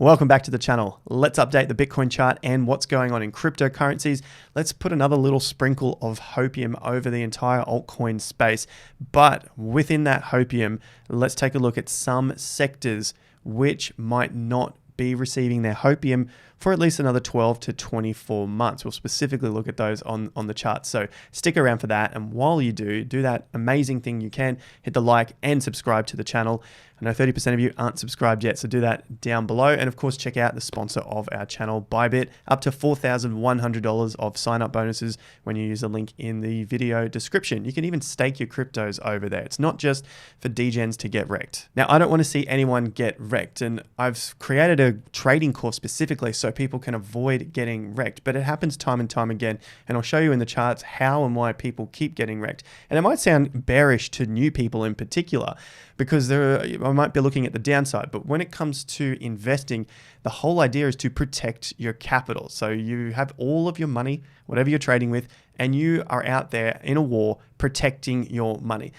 Welcome back to the channel. Let's update the Bitcoin chart and what's going on in cryptocurrencies. Let's put another little sprinkle of hopium over the entire altcoin space. But within that hopium, let's take a look at some sectors which might not be receiving their hopium for at least another 12 to 24 months. We'll specifically look at those on the chart. So stick around for that. And while you do that amazing thing you can, hit the like and subscribe to the channel. I know 30% of you aren't subscribed yet, so do that down below. And of course, check out the sponsor of our channel, ByBit, up to $4,100 of sign-up bonuses when you use the link in the video description. You can even stake your cryptos over there. It's not just for degens to get wrecked. Now, I don't want to see anyone get wrecked, and I've created a trading course specifically so people can avoid getting wrecked, but it happens time and time again. And I'll show you in the charts how and why people keep getting wrecked. And it might sound bearish to new people in particular, because I might be looking at the downside, but when it comes to investing, the whole idea is to protect your capital. So you have all of your money, whatever you're trading with, and you are out there in a war protecting your money.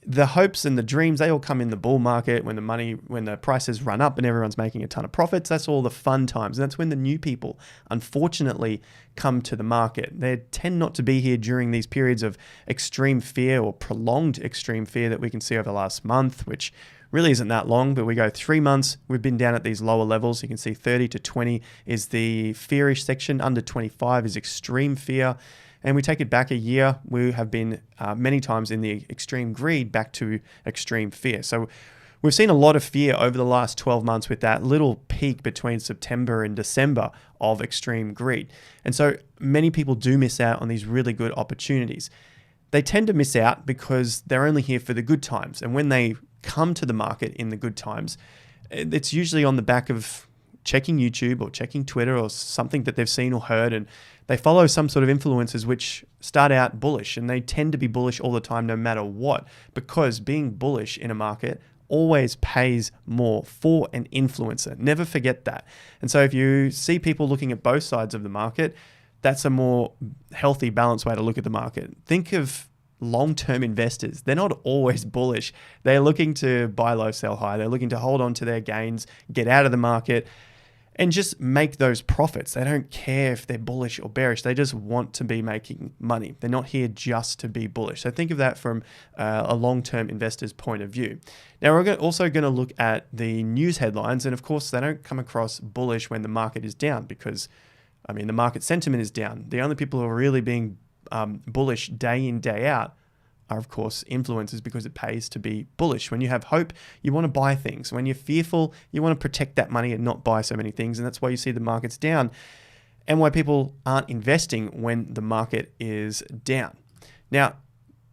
The hopes and the dreams, they all come in the bull market when the prices run up and everyone's making a ton of profits. That's all the fun times. And that's when the new people, unfortunately, come to the market. They tend not to be here during these periods of extreme fear or prolonged extreme fear that we can see over the last month, which really isn't that long, but we go 3 months. We've been down at these lower levels. You can see 30 to 20 is the fearish section. Under 25 is extreme fear. And we take it back a year, we have been many times in the extreme greed back to extreme fear. So we've seen a lot of fear over the last 12 months with that little peak between September and December of extreme greed. And so many people do miss out on these really good opportunities. They tend to miss out because they're only here for the good times. And when they come to the market in the good times, it's usually on the back of checking YouTube or checking Twitter or something that they've seen or heard, and they follow some sort of influencers which start out bullish, and they tend to be bullish all the time no matter what, because being bullish in a market always pays more for an influencer. Never forget that. And so if you see people looking at both sides of the market, that's a more healthy, balanced way to look at the market. Think of long-term investors. They're not always bullish. They're looking to buy low, sell high. They're looking to hold on to their gains, get out of the market, and just make those profits. They don't care if they're bullish or bearish. They just want to be making money. They're not here just to be bullish. So think of that from a long-term investor's point of view. Now, we're also going to look at the news headlines. And of course, they don't come across bullish when the market is down because, I mean, the market sentiment is down. The only people who are really being bullish day in, day out are, of course, influencers, because it pays to be bullish. When you have hope, you want to buy things. When you're fearful, you want to protect that money and not buy so many things. And that's why you see the market's down and why people aren't investing when the market is down. Now,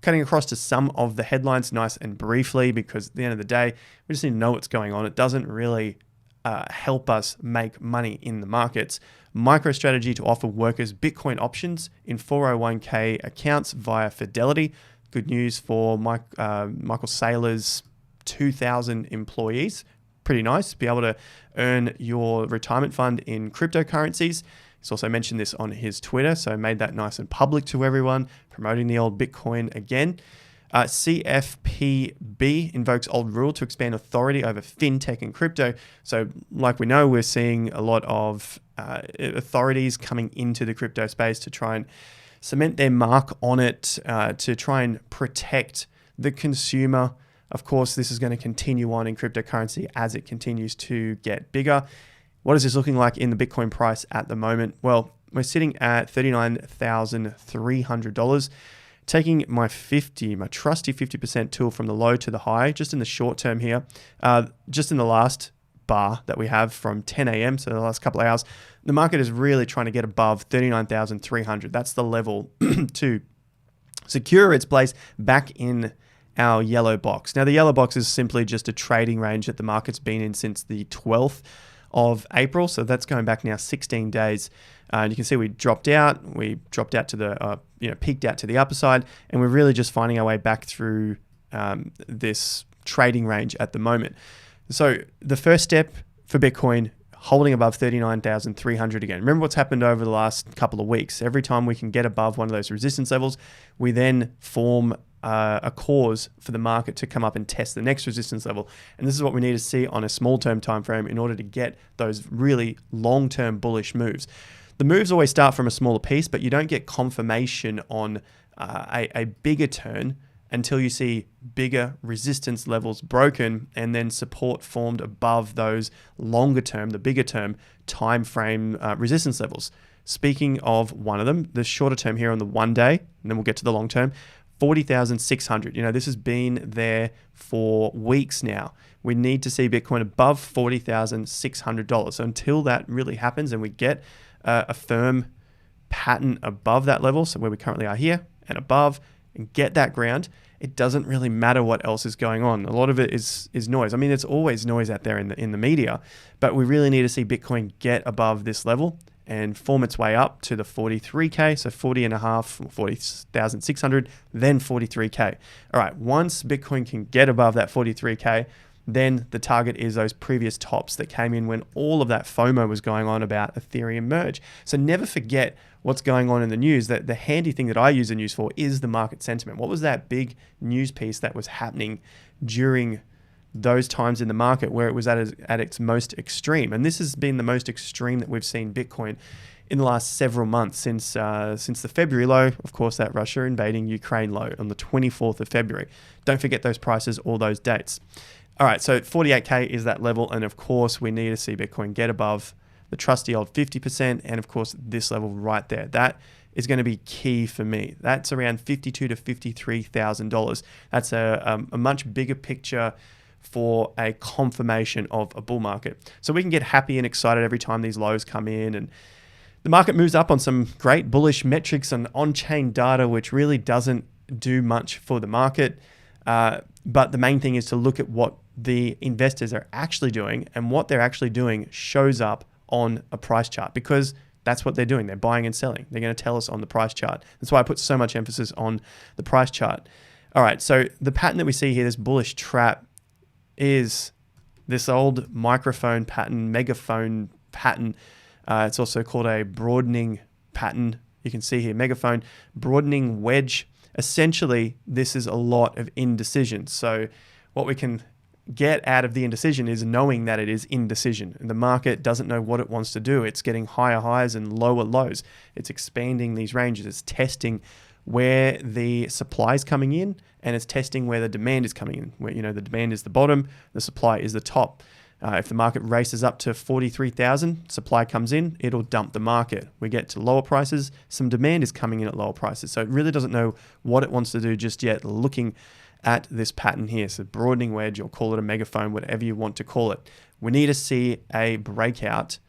cutting across to some of the headlines nice and briefly, because at the end of the day, we just need to know what's going on. It doesn't really help us make money in the markets. MicroStrategy to offer workers Bitcoin options in 401k accounts via Fidelity. Good news for Michael Saylor's 2,000 employees. Pretty nice to be able to earn your retirement fund in cryptocurrencies. He's also mentioned this on his Twitter, so made that nice and public to everyone, promoting the old Bitcoin again. CFPB invokes old rule to expand authority over fintech and crypto. So like we know, we're seeing a lot of authorities coming into the crypto space to try and cement their mark on it, to try and protect the consumer. Of course, this is going to continue on in cryptocurrency as it continues to get bigger. What is this looking like in the Bitcoin price at the moment? Well, we're sitting at $39,300. Taking my trusty 50% tool from the low to the high, just in the short term here, just in the last bar that we have from 10 a.m., so the last couple of hours, the market is really trying to get above 39,300. That's the level to secure its place back in our yellow box. Now, the yellow box is simply just a trading range that the market's been in since the 12th of April. So that's going back now 16 days. And you can see we dropped out to the, peaked out to the upper side, and we're really just finding our way back through this trading range at the moment. So the first step for Bitcoin, holding above 39,300 again. Remember what's happened over the last couple of weeks. Every time we can get above one of those resistance levels, we then form a cause for the market to come up and test the next resistance level. And this is what we need to see on a small term time frame in order to get those really long-term bullish moves. The moves always start from a smaller piece, but you don't get confirmation on a bigger turn until you see bigger resistance levels broken and then support formed above those longer term, the bigger term time frame resistance levels. Speaking of one of them, the shorter term here on the 1 day, and then we'll get to the long term, 40,600. This has been there for weeks now. We need to see Bitcoin above $40,600. So until that really happens and we get a firm pattern above that level, so where we currently are here and above, and get that ground, it doesn't really matter what else is going on. A lot of it is noise. I mean, it's always noise out there in the media, but we really need to see Bitcoin get above this level and form its way up to the 43K, so 40,600, then 43K. All right, once Bitcoin can get above that 43K, then the target is those previous tops that came in when all of that FOMO was going on about Ethereum merge. So never forget what's going on in the news. That the handy thing that I use the news for is the market sentiment. What was that big news piece that was happening during those times in the market where it was at its most extreme? And this has been the most extreme that we've seen Bitcoin in the last several months since the February low, of course, that Russia invading Ukraine low on the 24th of February. Don't forget those prices or those dates. All right, so 48K is that level. And of course, we need to see Bitcoin get above the trusty old 50%. And of course, this level right there, that is going to be key for me. That's around $52,000 to $53,000. That's a much bigger picture for a confirmation of a bull market. So we can get happy and excited every time these lows come in, and the market moves up on some great bullish metrics and on-chain data, which really doesn't do much for the market. But the main thing is to look at what the investors are actually doing, and what they're actually doing shows up on a price chart, because that's what they're doing. They're buying and selling. They're going to tell us on the price chart. That's why I put so much emphasis on the price chart. All right, so the pattern that we see here, this bullish trap, is this old microphone pattern, megaphone pattern. It's also called a broadening pattern. You can see here, megaphone, broadening wedge. Essentially, this is a lot of indecision. So what we can get out of the indecision is knowing that it is indecision. The market doesn't know what it wants to do. It's getting higher highs and lower lows. It's expanding these ranges. It's testing where the supply is coming in, and it's testing where the demand is coming in, where the demand is the bottom, the supply is the top. If the market races up to 43,000, supply comes in, it'll dump the market. We get to lower prices, some demand is coming in at lower prices. So it really doesn't know what it wants to do just yet, looking at this pattern here. So broadening wedge, or call it a megaphone, whatever you want to call it. We need to see a breakout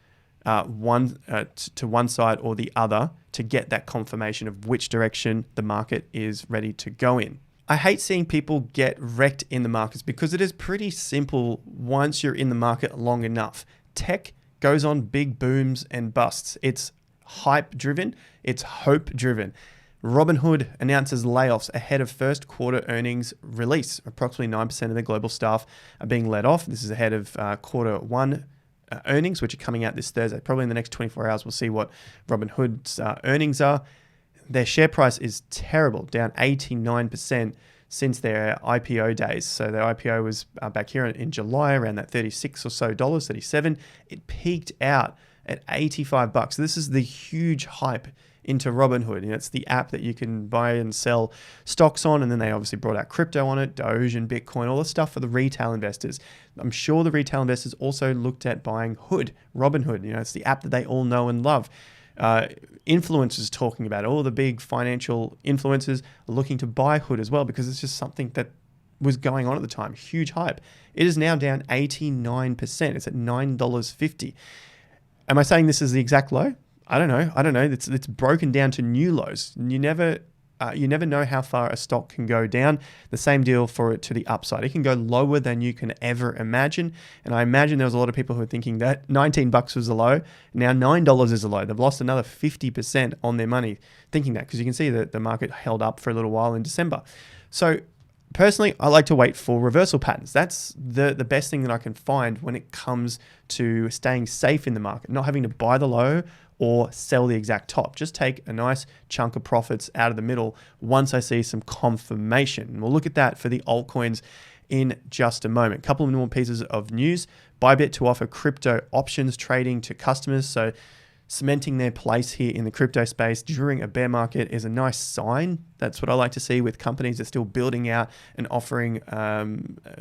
to one side or the other to get that confirmation of which direction the market is ready to go in. I hate seeing people get wrecked in the markets, because it is pretty simple once you're in the market long enough. Tech goes on big booms and busts. It's hype driven. It's hope driven. Robinhood announces layoffs ahead of first quarter earnings release. Approximately 9% of their global staff are being laid off. This is ahead of quarter one earnings, which are coming out this Thursday. Probably in the next 24 hours, we'll see what Robinhood's earnings are. Their share price is terrible, down 89% since their IPO days. So their IPO was back here in July, around that $36 or so, $37. It peaked out at $85. So this is the huge hype into Robinhood. It's the app that you can buy and sell stocks on, and then they obviously brought out crypto on it, Doge and Bitcoin, all the stuff for the retail investors. I'm sure the retail investors also looked at buying Robinhood. It's the app that they all know and love. Influencers talking about it. All the big financial influencers are looking to buy Hood as well, because it's just something that was going on at the time. Huge hype. It is now down 89%. It's at $9.50. Am I saying this is the exact low? I don't know. It's broken down to new lows. You never know how far a stock can go down. The same deal for it to the upside. It can go lower than you can ever imagine. And I imagine there was a lot of people who were thinking that $19 was a low. Now $9 is a low. They've lost another 50% on their money thinking that, because you can see that the market held up for a little while in December. So Personally, I like to wait for reversal patterns. That's the best thing that I can find when it comes to staying safe in the market, not having to buy the low or sell the exact top. Just take a nice chunk of profits out of the middle once I see some confirmation. And we'll look at that for the altcoins in just a moment. A couple of more pieces of news. ByBit to offer crypto options trading to customers. So cementing their place here in the crypto space during a bear market is a nice sign. That's what I like to see with companies that are still building out and offering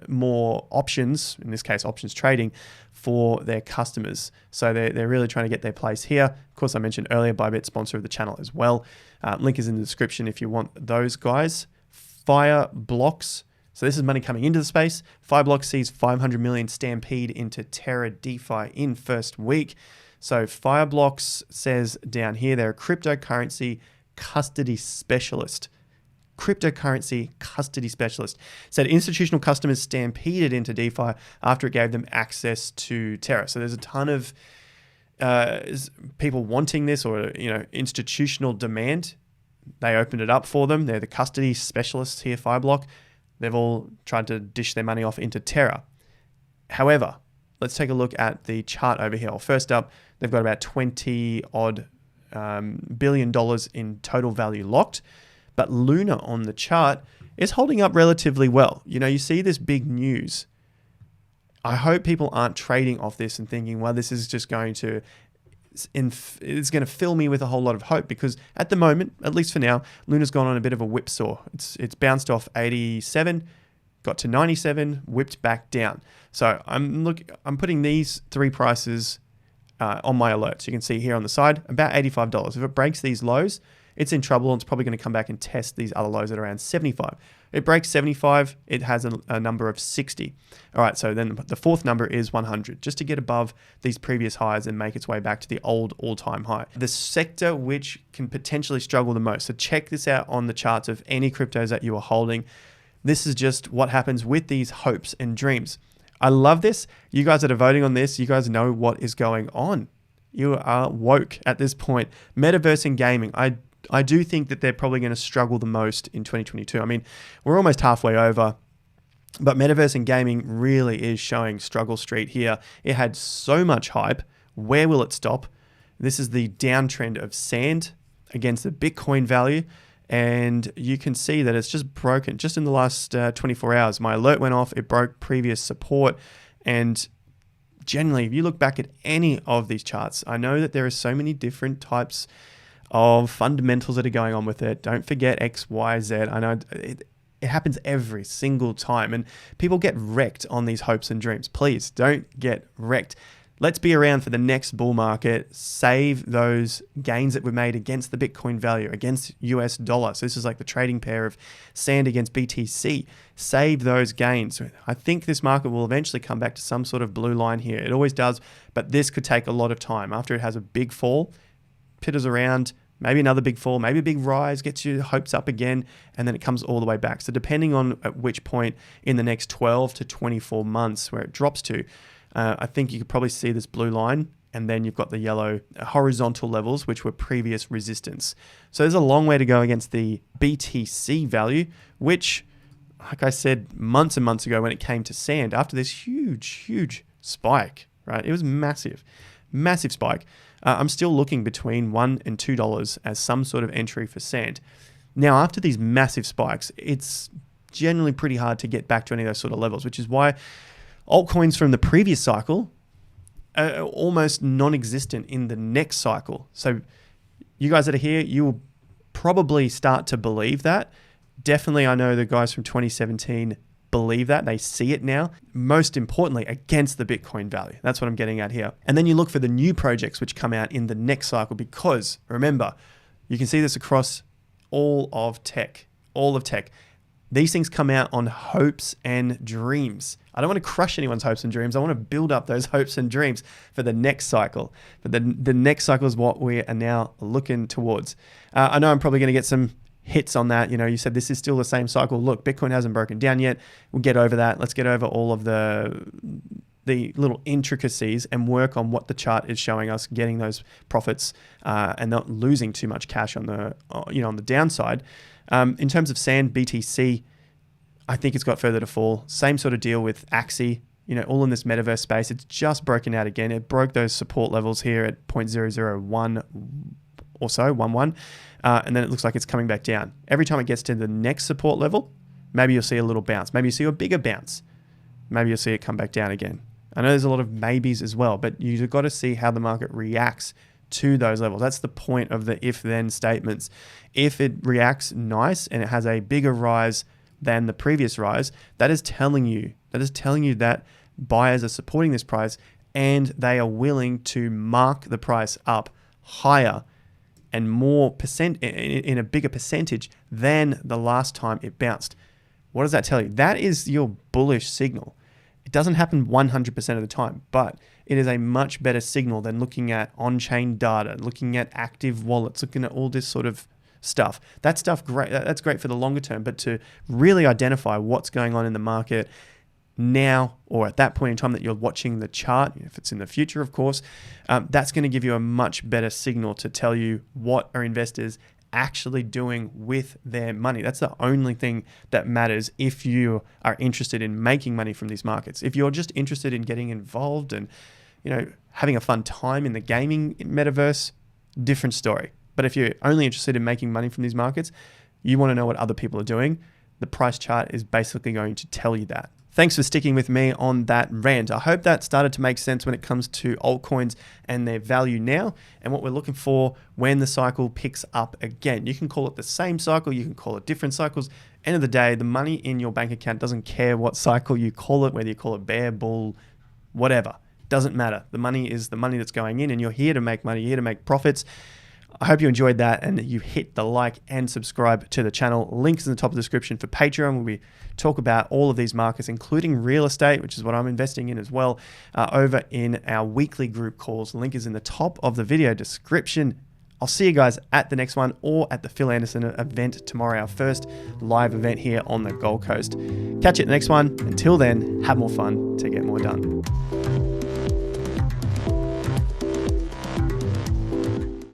more options, in this case, options trading for their customers. So they're really trying to get their place here. Of course, I mentioned earlier, ByBit, sponsor of the channel as well. Link is in the description if you want those guys. Fireblocks. So this is money coming into the space. Fireblocks sees 500 million stampede into Terra DeFi in first week. So Fireblocks says down here, they're a cryptocurrency custody specialist. Cryptocurrency custody specialist. Said institutional customers stampeded into DeFi after it gave them access to Terra. So there's a ton of people wanting this, or institutional demand. They opened it up for them. They're the custody specialists here, Fireblock. They've all tried to dish their money off into Terra. However, let's take a look at the chart over here. First up, they've got about $20 odd billion in total value locked, but Luna on the chart is holding up relatively well. You see this big news. I hope people aren't trading off this and thinking, well, this is just going to fill me with a whole lot of hope, because at the moment, at least for now, Luna's gone on a bit of a whipsaw. It's bounced off 87, got to 97, whipped back down. So I'm putting these three prices on my alerts. You can see here on the side, about $85. If it breaks these lows, it's in trouble, and it's probably going to come back and test these other lows at around 75. It breaks 75, it has a number of 60. All right, so then the fourth number is 100, just to get above these previous highs and make its way back to the old all-time high. The sector which can potentially struggle the most, so check this out on the charts of any cryptos that you are holding. This is just what happens with these hopes and dreams. I love this. You guys that are voting on this, you guys know what is going on. You are woke at this point. Metaverse and gaming, I do think that they're probably going to struggle the most in 2022. I mean, we're almost halfway over, but Metaverse and gaming really is showing struggle street here. It had so much hype. Where will it stop? This is the downtrend of sand against the Bitcoin value. And you can see that it's just broken. Just in the last 24 hours, my alert went off. It broke previous support. And generally, if you look back at any of these charts, I know that there are so many different types of fundamentals that are going on with it. Don't forget X, Y, Z. I know it happens every single time, and people get wrecked on these hopes and dreams. Please don't get wrecked. Let's be around for the next bull market. Save those gains that were made against the Bitcoin value, against US dollar. So this is like the trading pair of sand against BTC. Save those gains. I think this market will eventually come back to some sort of blue line here. It always does, but this could take a lot of time. After it has a big fall, pitters around, maybe another big fall, maybe a big rise, gets your hopes up again, and then it comes all the way back. So depending on at which point in the next 12 to 24 months where it drops to, I think you could probably see this blue line, and then you've got the yellow horizontal levels, which were previous resistance. So there's a long way to go against the BTC value, which, like I said months and months ago when it came to sand, after this huge spike, right? It was massive spike. I'm still looking between $1 and $2 as some sort of entry for sand. Now, after these massive spikes, it's generally pretty hard to get back to any of those sort of levels, which is why altcoins from the previous cycle are almost non-existent in the next cycle. So you guys that are here, you will probably start to believe that. Definitely, I know the guys from 2017 believe that. They see it now. Most importantly, against the Bitcoin value. That's what I'm getting at here. And then you look for the new projects which come out in the next cycle, because remember, you can see this across all of tech. These things come out on hopes and dreams. I don't want to crush anyone's hopes and dreams. I want to build up those hopes and dreams for the next cycle. But the next cycle is what we are now looking towards. I know I'm probably going to get some hits on that. You said this is still the same cycle. Look, Bitcoin hasn't broken down yet. We'll get over that. Let's get over all of the little intricacies and work on what the chart is showing us, getting those profits and not losing too much cash on the on the downside. In terms of sand, BTC, I think it's got further to fall. Same sort of deal with Axie, you know, all in this metaverse space. It's just broken out again. It broke those support levels here at 0.001 or so, 11. And then it looks like it's coming back down. Every time it gets to the next support level, maybe you'll see a little bounce. Maybe you see a bigger bounce. Maybe you'll see it come back down again. I know there's a lot of maybes as well, but you've got to see how the market reacts to those levels. That's the point of the if-then statements. If it reacts nice and it has a bigger rise than the previous rise, that is telling you that buyers are supporting this price and they are willing to mark the price up higher and more percent in a bigger percentage than the last time it bounced. What does that tell you? That is your bullish signal. It doesn't happen 100% of the time, but it is a much better signal than looking at on-chain data, looking at active wallets, looking at all this sort of stuff. That stuff great. That's great for the longer term, but to really identify what's going on in the market now or at that point in time that you're watching the chart, if it's in the future, of course, that's going to give you a much better signal to tell you what are investors actually doing with their money. That's the only thing that matters if you are interested in making money from these markets. If you're just interested in getting involved and, you know, having a fun time in the gaming metaverse, different story. But if you're only interested in making money from these markets, you want to know what other people are doing, the price chart is basically going to tell you that. Thanks for sticking with me on that rant. I hope that started to make sense when it comes to altcoins and their value now and what we're looking for when the cycle picks up again. You can call it the same cycle, you can call it different cycles. End of the day, the money in your bank account doesn't care what cycle you call it, whether you call it bear, bull, whatever. Doesn't matter. The money is the money that's going in and you're here to make money, you're here to make profits. I hope you enjoyed that and you hit the like and subscribe to the channel. Links in the top of the description for Patreon, where we talk about all of these markets, including real estate, which is what I'm investing in as well, over in our weekly group calls. Link is in the top of the video description. I'll see you guys at the next one or at the Phil Anderson event tomorrow, our first live event here on the Gold Coast. Catch you at the next one. Until then, have more fun to get more done.